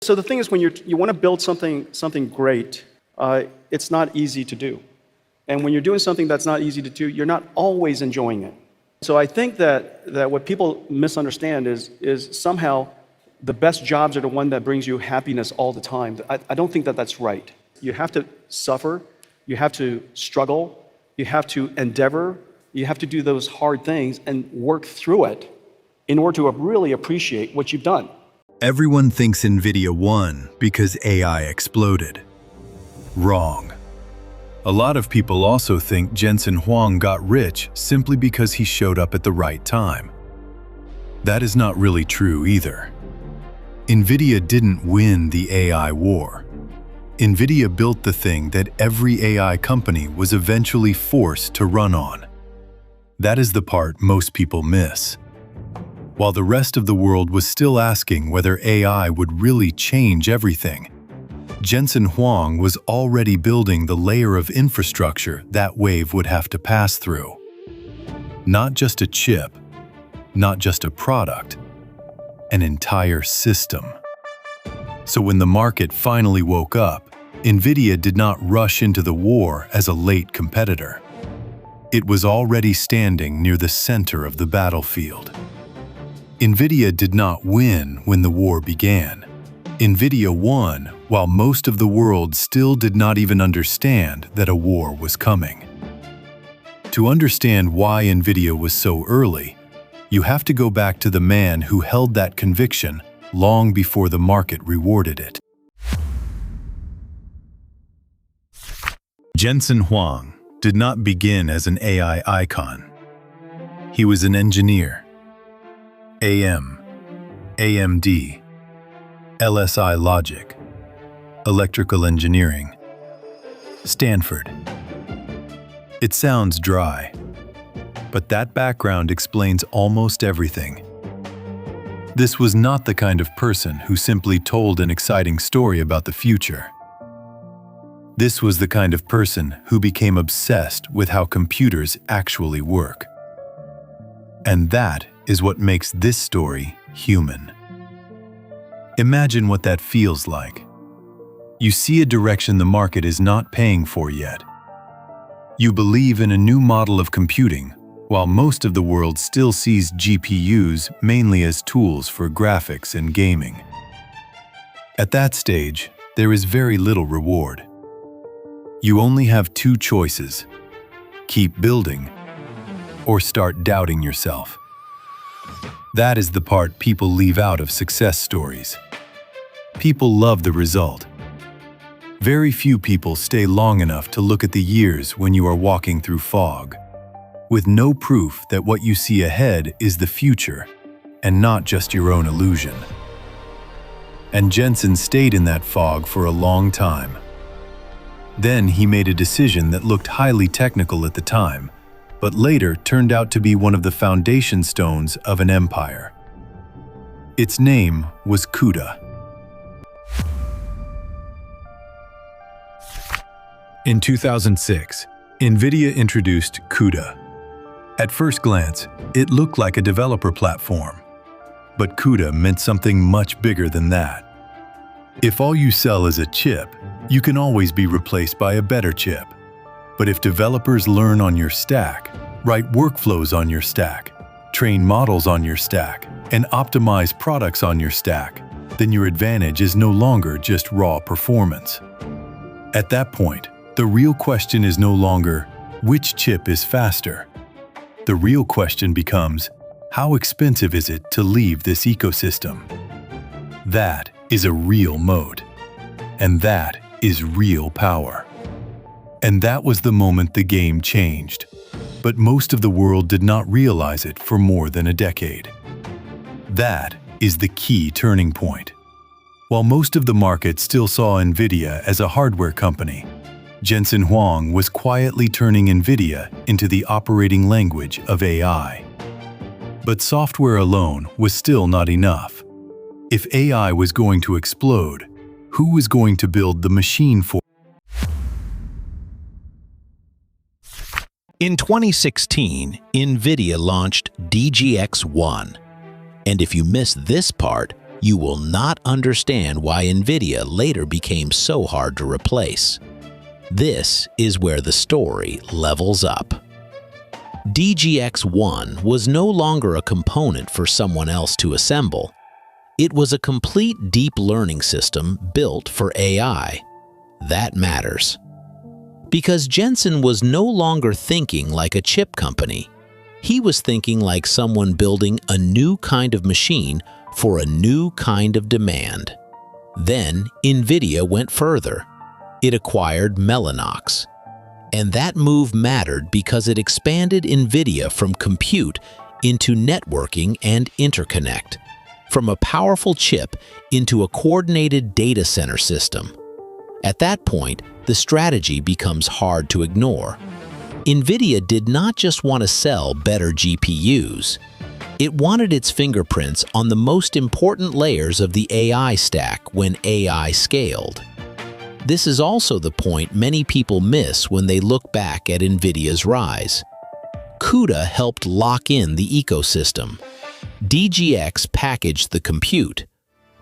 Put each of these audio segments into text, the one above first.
So the thing is, when you want to build something great, it's not easy to do. And when you're doing something that's not easy to do, you're not always enjoying it. So I think that what people misunderstand is somehow the best jobs are the one that brings you happiness all the time. I don't think that that's right. You have to suffer, you have to struggle, you have to endeavor, you have to do those hard things and work through it in order to really appreciate what you've done. Everyone thinks NVIDIA won because AI exploded. Wrong. A lot of people also think Jensen Huang got rich simply because he showed up at the right time. That is not really true either. NVIDIA didn't win the AI war. NVIDIA built the thing that every AI company was eventually forced to run on. That is the part most people miss. While the rest of the world was still asking whether AI would really change everything, Jensen Huang was already building the layer of infrastructure that wave would have to pass through. Not just a chip, not just a product, an entire system. So when the market finally woke up, NVIDIA did not rush into the war as a late competitor. It was already standing near the center of the battlefield. NVIDIA did not win when the war began. NVIDIA won while most of the world still did not even understand that a war was coming. To understand why NVIDIA was so early, you have to go back to the man who held that conviction long before the market rewarded it. Jensen Huang did not begin as an AI icon. He was an engineer. AM, AMD, LSI Logic, Electrical Engineering, Stanford. It sounds dry, but that background explains almost everything. This was not the kind of person who simply told an exciting story about the future. This was the kind of person who became obsessed with how computers actually work. And that is what makes this story human. Imagine what that feels like. You see a direction the market is not paying for yet. You believe in a new model of computing, while most of the world still sees GPUs mainly as tools for graphics and gaming. At that stage, there is very little reward. You only have two choices: keep building or start doubting yourself. That is the part people leave out of success stories. People love the result. Very few people stay long enough to look at the years when you are walking through fog, with no proof that what you see ahead is the future and not just your own illusion. And Jensen stayed in that fog for a long time. Then he made a decision that looked highly technical at the time, but later turned out to be one of the foundation stones of an empire. Its name was CUDA. In 2006, NVIDIA introduced CUDA. At first glance, it looked like a developer platform. But CUDA meant something much bigger than that. If all you sell is a chip, you can always be replaced by a better chip. But if developers learn on your stack, write workflows on your stack, train models on your stack, and optimize products on your stack, then your advantage is no longer just raw performance. At that point, the real question is no longer, which chip is faster? The real question becomes, how expensive is it to leave this ecosystem? That is a real moat. And that is real power. And that was the moment the game changed. But most of the world did not realize it for more than a decade. That is the key turning point. While most of the market still saw NVIDIA as a hardware company, Jensen Huang was quietly turning NVIDIA into the operating language of AI. But software alone was still not enough. If AI was going to explode, who was going to build the machine for? In 2016, NVIDIA launched DGX-1. And if you missed this part, you will not understand why NVIDIA later became so hard to replace. This is where the story levels up. DGX-1 was no longer a component for someone else to assemble. It was a complete deep learning system built for AI. That matters. Because Jensen was no longer thinking like a chip company. He was thinking like someone building a new kind of machine for a new kind of demand. Then NVIDIA went further. It acquired Mellanox. And that move mattered because it expanded NVIDIA from compute into networking and interconnect, from a powerful chip into a coordinated data center system. At that point, the strategy becomes hard to ignore. NVIDIA did not just want to sell better GPUs. It wanted its fingerprints on the most important layers of the AI stack when AI scaled. This is also the point many people miss when they look back at NVIDIA's rise. CUDA helped lock in the ecosystem. DGX packaged the compute.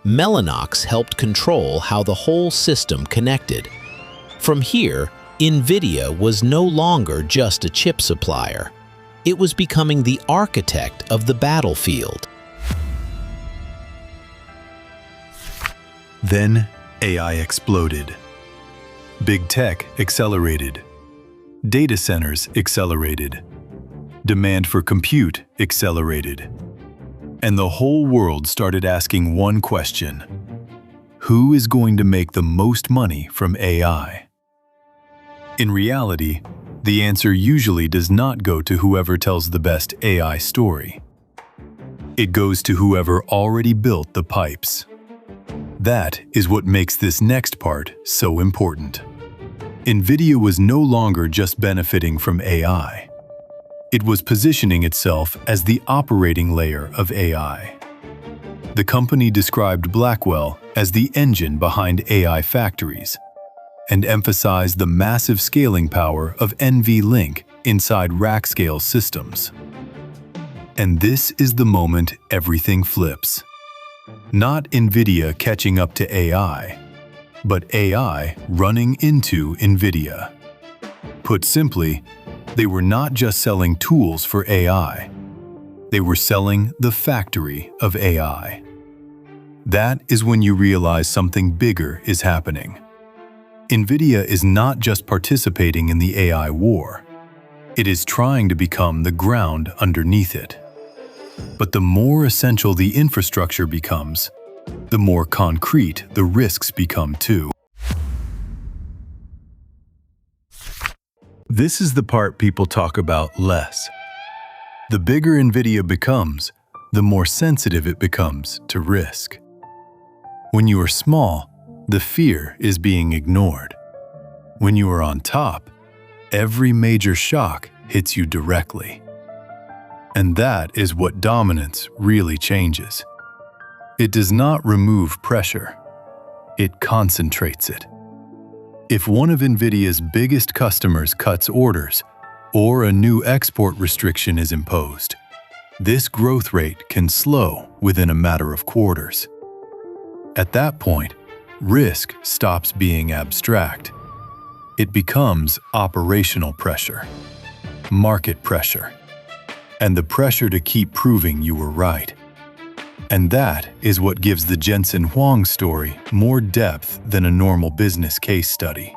Mellanox helped control how the whole system connected. From here, NVIDIA was no longer just a chip supplier. It was becoming the architect of the battlefield. Then AI exploded. Big tech accelerated. Data centers accelerated. Demand for compute accelerated. And the whole world started asking one question: who is going to make the most money from AI? In reality, the answer usually does not go to whoever tells the best AI story. It goes to whoever already built the pipes. That is what makes this next part so important. NVIDIA was no longer just benefiting from AI. It was positioning itself as the operating layer of AI. The company described Blackwell as the engine behind AI factories and emphasized the massive scaling power of NVLink inside rack-scale systems. And this is the moment everything flips. Not NVIDIA catching up to AI, but AI running into NVIDIA. Put simply, they were not just selling tools for AI. They were selling the factory of AI. That is when you realize something bigger is happening. NVIDIA is not just participating in the AI war. It is trying to become the ground underneath it. But the more essential the infrastructure becomes, the more concrete the risks become too. This is the part people talk about less. The bigger NVIDIA becomes, the more sensitive it becomes to risk. When you are small, the fear is being ignored. When you are on top, every major shock hits you directly. And that is what dominance really changes. It does not remove pressure. It concentrates it. If one of NVIDIA's biggest customers cuts orders, or a new export restriction is imposed, this growth rate can slow within a matter of quarters. At that point, risk stops being abstract. It becomes operational pressure, market pressure, and the pressure to keep proving you were right. And that is what gives the Jensen Huang story more depth than a normal business case study.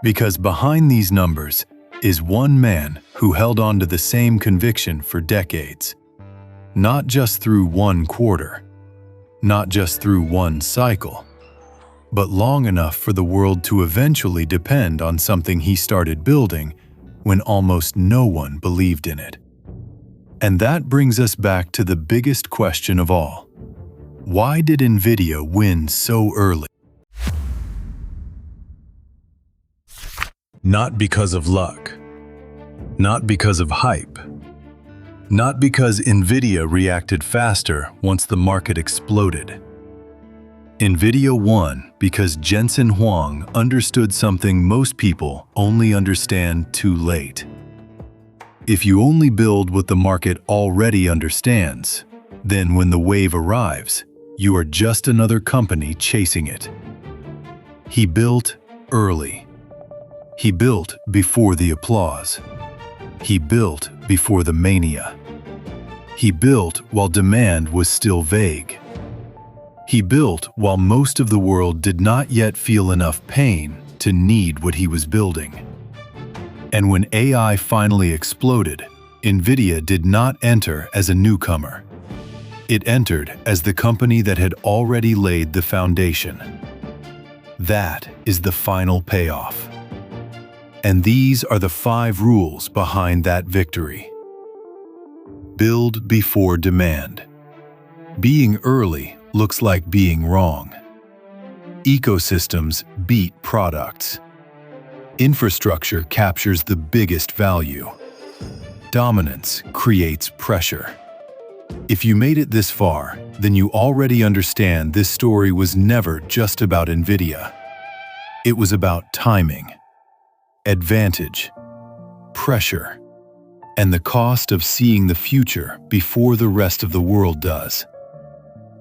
Because behind these numbers is one man who held on to the same conviction for decades. Not just through one quarter, not just through one cycle, but long enough for the world to eventually depend on something he started building when almost no one believed in it. And that brings us back to the biggest question of all. Why did NVIDIA win so early? Not because of luck. Not because of hype. Not because NVIDIA reacted faster once the market exploded. NVIDIA won because Jensen Huang understood something most people only understand too late. If you only build what the market already understands, then when the wave arrives, You are just another company chasing it. He built early. He built before the applause. He built before the mania. He built while demand was still vague. He built while most of the world did not yet feel enough pain to need what he was building. And when AI finally exploded, NVIDIA did not enter as a newcomer. It entered as the company that had already laid the foundation. That is the final payoff. And these are the 5 rules behind that victory. Build before demand. Being early looks like being wrong. Ecosystems beat products. Infrastructure captures the biggest value. Dominance creates pressure. If you made it this far, then you already understand this story was never just about NVIDIA. It was about timing, advantage, pressure, and the cost of seeing the future before the rest of the world does.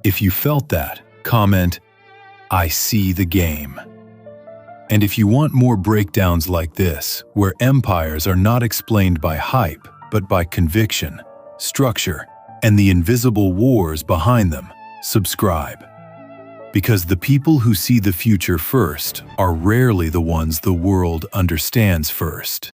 If you felt that, comment, "I see the game." And if you want more breakdowns like this, where empires are not explained by hype, but by conviction, structure, and the invisible wars behind them, subscribe. Because the people who see the future first are rarely the ones the world understands first.